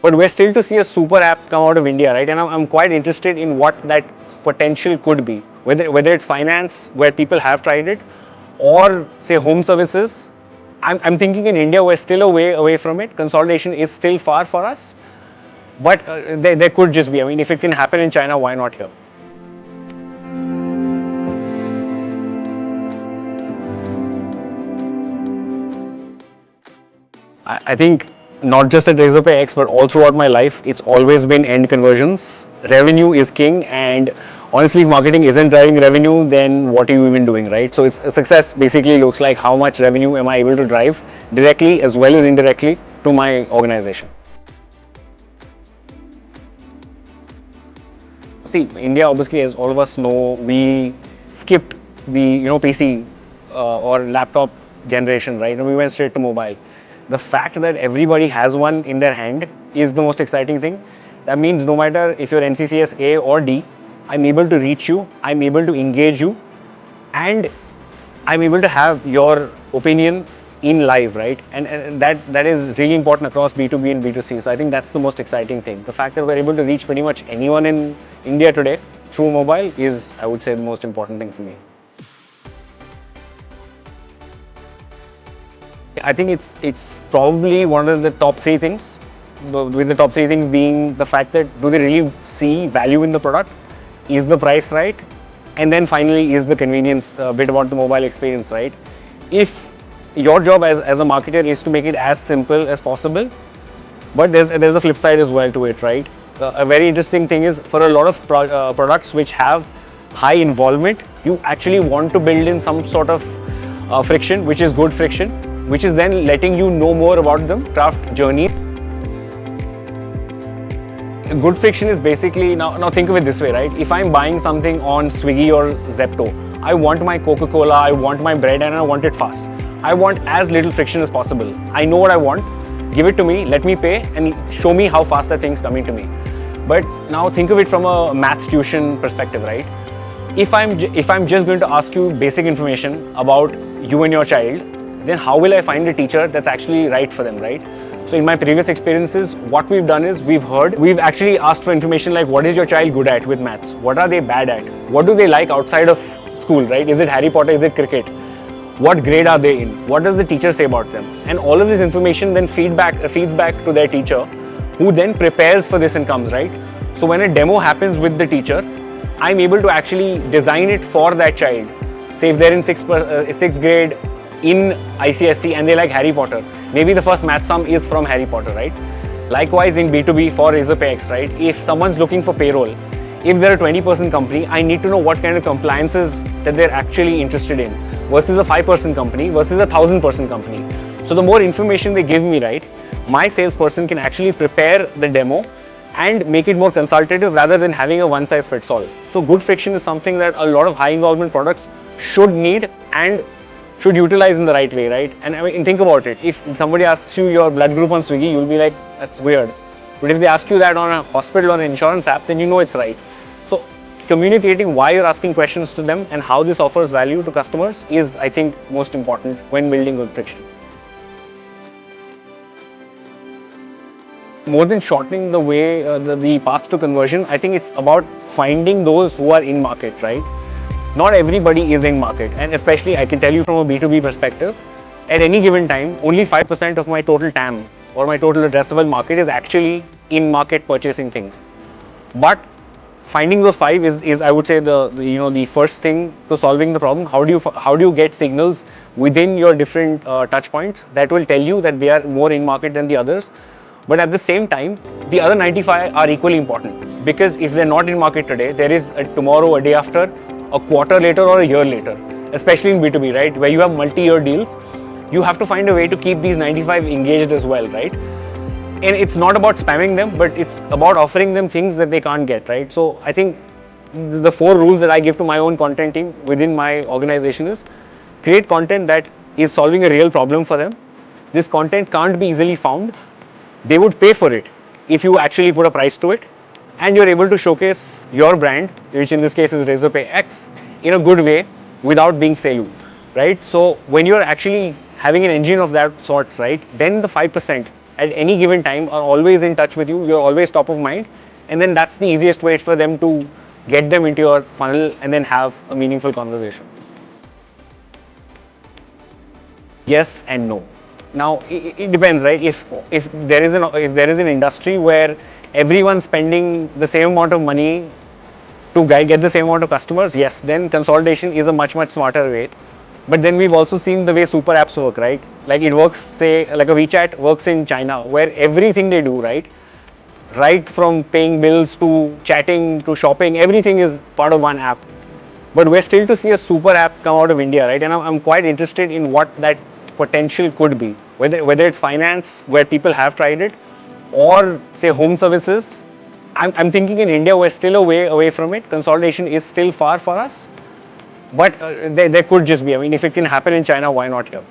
but we're still to see a super app come out of India, right? And I'm quite interested in what that potential could be, whether it's finance, where people have tried it, or say home services. I'm thinking in India we're still a way away from it. Consolidation is still far for us, but there could just be. I mean, if it can happen in China, why not here? I think not just at RazorpayX, but all throughout my life, it's always been end conversions. Revenue is king, and honestly, if marketing isn't driving revenue, then what are you even doing, right? So it's a success basically looks like how much revenue am I able to drive directly as well as indirectly to my organization. See, India obviously, as all of us know, we skipped the PC or laptop generation, right? And we went straight to mobile. The fact that everybody has one in their hand is the most exciting thing. That means no matter if you're NCCS A or D, I'm able to reach you, I'm able to engage you, and I'm able to have your opinion in live, right? And that is really important across B2B and B2C. So I think that's the most exciting thing. The fact that we're able to reach pretty much anyone in India today through mobile is, I would say, the most important thing for me. I think it's probably one of the top three things, with the top three things being the fact that do they really see value in the product, is the price right, and then finally is the convenience bit about the mobile experience, right? If your job as a marketer is to make it as simple as possible, but there's a flip side as well to it, right? A very interesting thing is for a lot of products which have high involvement, you actually want to build in some sort of friction, which is good friction, which is then letting you know more about them, craft journey. Good friction is basically, now think of it this way, right? If I'm buying something on Swiggy or Zepto, I want my Coca-Cola, I want my bread, and I want it fast. I want as little friction as possible. I know what I want, give it to me, let me pay, and show me how fast that thing's coming to me. But now think of it from a math tuition perspective, right? If I'm just going to ask you basic information about you and your child, then how will I find a teacher that's actually right for them, right? So in my previous experiences, what we've done is we've actually asked for information like, what is your child good at with maths? What are they bad at? What do they like outside of school, right? Is it Harry Potter? Is it cricket? What grade are they in? What does the teacher say about them? And all of this information then feeds back to their teacher, who then prepares for this and comes, right? So when a demo happens with the teacher, I'm able to actually design it for that child. Say if they're in sixth grade, in ICSE and they like Harry Potter, maybe the first math sum is from Harry Potter, right? Likewise in B2B for RazorpayX, right? If someone's looking for payroll, if they're a 20-person company, I need to know what kind of compliances that they're actually interested in versus a 5-person company versus a 1,000-person company. So the more information they give me, right, my salesperson can actually prepare the demo and make it more consultative rather than having a one-size-fits-all. So good friction is something that a lot of high involvement products should need and should utilize in the right way, right? And I mean, think about it. If somebody asks you your blood group on Swiggy, you'll be like, that's weird. But if they ask you that on a hospital or an insurance app, then you know it's right. So communicating why you're asking questions to them and how this offers value to customers is, I think, most important when building good friction. More than shortening the way, the path to conversion, I think it's about finding those who are in market, right? Not everybody is in market, and especially I can tell you from a B2B perspective, at any given time, only 5% of my total TAM or my total addressable market is actually in market purchasing things. But finding those 5 is I would say the first thing to solving the problem. How do you get signals within your different touch points that will tell you that they are more in market than the others? But at the same time, the other 95 are equally important, because if they're not in market today, there is a tomorrow, a day after, a quarter later or a year later, especially in B2B, right, where you have multi-year deals. You have to find a way to keep these 95 engaged as well, right? And it's not about spamming them, but it's about offering them things that they can't get, right? So I think the 4 rules that I give to my own content team within my organization is create content that is solving a real problem for them. This content can't be easily found. They would pay for it if you actually put a price to it, and you're able to showcase your brand, which in this case is RazorpayX, in a good way without being salesy, right? So when you're actually having an engine of that sorts, right, then the 5% at any given time are always in touch with you, you're always top of mind, and then that's the easiest way for them to get them into your funnel and then have a meaningful conversation. Yes and no. Now it depends, right? If there is an industry where everyone's spending the same amount of money to get the same amount of customers, yes, then consolidation is a much smarter way. But then we've also seen the way super apps work, right? Like it works, say, like a WeChat works in China, where everything they do, right from paying bills to chatting to shopping, everything is part of one app. But we're still to see a super app come out of India, right? And I'm quite interested in what that potential could be. Whether it's finance, where people have tried it, or say home services. I'm thinking in India we're still a way away from it. Consolidation is still far for us. But there could just be, I mean, if it can happen in China, why not here?